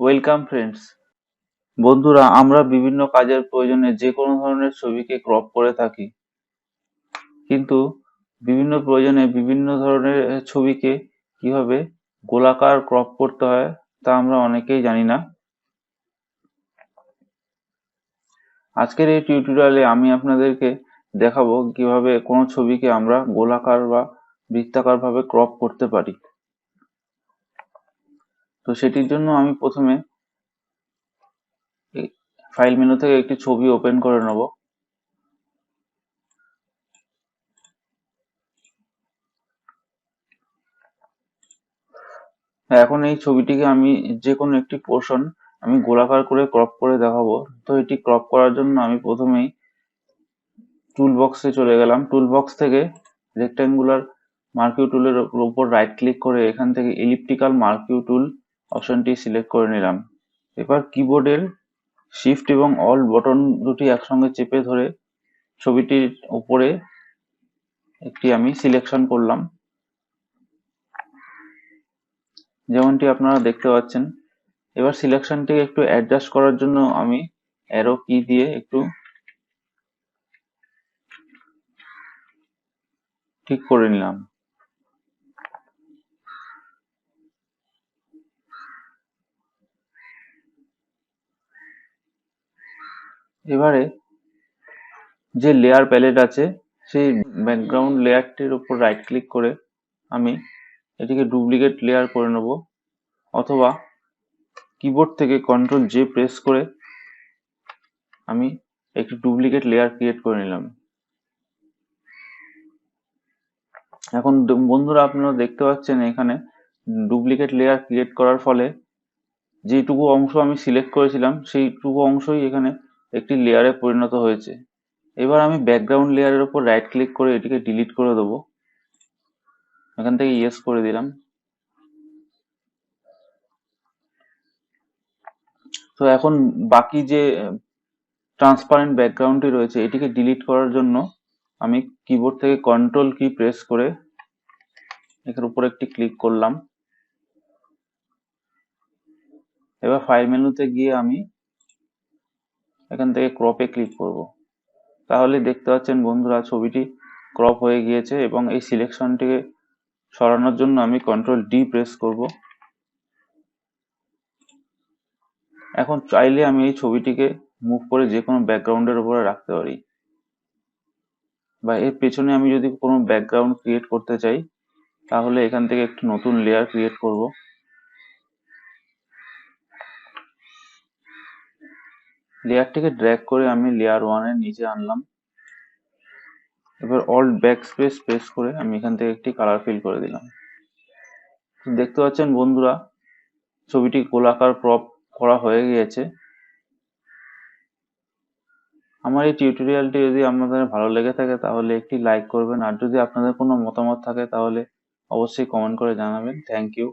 Welcome friends. বন্ধুরা, আমরা বিভিন্ন কাজের প্রয়োজনে যে কোনো ধরনের ছবিকে ক্রপ করে থাকি, কিন্তু বিভিন্ন প্রয়োজনে বিভিন্ন ধরনের ছবিকে কিভাবে গোলাকার ক্রপ করতে হয় তা আমরা অনেকেই জানি না। আজকের এই টিউটোরিয়ালে আমি আপনাদেরকে দেখাবো কিভাবে কোনো ছবিকে আমরা গোলাকার বা বৃত্তাকার ভাবে ক্রপ করতে পারি। তো সেটির জন্য আমি প্রথমে ফাইল মেনু থেকে একটি ছবি ওপেন করে নেব। এখন এই ছবিটিকে আমি যে কোনো একটি পোর্শন আমি গোলাকার করে ক্রপ করে দেখাবো। তো এটি ক্রপ করার জন্য আমি প্রথমেই টুল বক্সে চলে গেলাম। টুল বক্স থেকে রেক্ট্যাঙ্গুলার মার্কিউ টুলের উপর রাইট ক্লিক করে এখান থেকে এলিপ্টিক্যাল মার্কিউ টুল অপশনটি সিলেক্ট করে নিলাম। এবার কিবোর্ডের শিফট এবং অল বটন দুটি একসঙ্গে চেপে ধরে ছবিটির উপরে একটি আমি সিলেকশন করলাম, যেমনটি আপনারা দেখতে পাচ্ছেন। এবার সিলেকশনটিকে একটু অ্যাডজাস্ট করার জন্য আমি অ্যারো কি দিয়ে একটু ঠিক করে নিলাম। এবারে যে লেয়ার প্যালেট আছে সেই ব্যাকগ্রাউন্ড লেয়ারটির উপর রাইট ক্লিক করে আমি এটিকে ডুপ্লিকেট লেয়ার করে নেব, অথবা কিবোর্ড থেকে কন্ট্রোল জে প্রেস করে আমি একটি ডুপ্লিকেট লেয়ার ক্রিয়েট করে নিলাম। এখন বন্ধুরা, আপনারা দেখতে পাচ্ছেন এখানে ডুপ্লিকেট লেয়ার ক্রিয়েট করার ফলে যেটুকু অংশ আমি সিলেক্ট করেছিলাম সেইটুকু অংশই এখানে একটি লেয়ারে পরিণত হয়েছে। এবার আমি ব্যাকগ্রাউন্ড লেয়ারের উপর রাইট ক্লিক করে এটিকে ডিলিট করে দেবো। এখান থেকে ইয়েস করে দিলাম। তো এখন বাকি যে ট্রান্সপারেন্ট ব্যাকগ্রাউন্ডটি রয়েছে এটিকে ডিলিট করার জন্য আমি কিবোর্ড থেকে কন্ট্রোল কি প্রেস করে এর উপর একটি ক্লিক করলাম। এবার ফাইল মেনুতে গিয়ে আমি এখান থেকে ক্রপে ক্লিক করব। তাহলে দেখতে পাচ্ছেন বন্ধুরা, ছবিটি ক্রপ হয়ে গিয়েছে এবং এই সিলেকশনটিকে সরানোর জন্য আমি কন্ট্রোল ডি প্রেস করব। এখন চাইলে আমি এই ছবিটিকে মুভ করে যে কোনো ব্যাকগ্রাউন্ডের উপরে রাখতে পারি, বা এর পেছনে আমি যদি কোনো ব্যাকগ্রাউন্ড ক্রিয়েট করতে চাই তাহলে এখান থেকে একটি নতুন লেয়ার ক্রিয়েট করব। লেয়ারটিকে ড্র্যাগ করে আমি লেয়ার 1 এর নিচে আনলাম। এবার অল্ট ব্যাক স্পেস প্রেস করে আমি এখান থেকে একটি কালার ফিল করে দিলাম। দেখতে পাচ্ছেন বন্ধুরা, ছবিটি গোলাকার ক্রপ করা হয়ে গিয়েছে। আমার এই টিউটোরিয়ালটি যদি আপনাদের ভালো লেগে থাকে তাহলে একটি লাইক করবেন, আর যদি আপনাদের কোনো মতামত থাকে তাহলে অবশ্যই কমেন্ট করে জানাবেন। Thank you.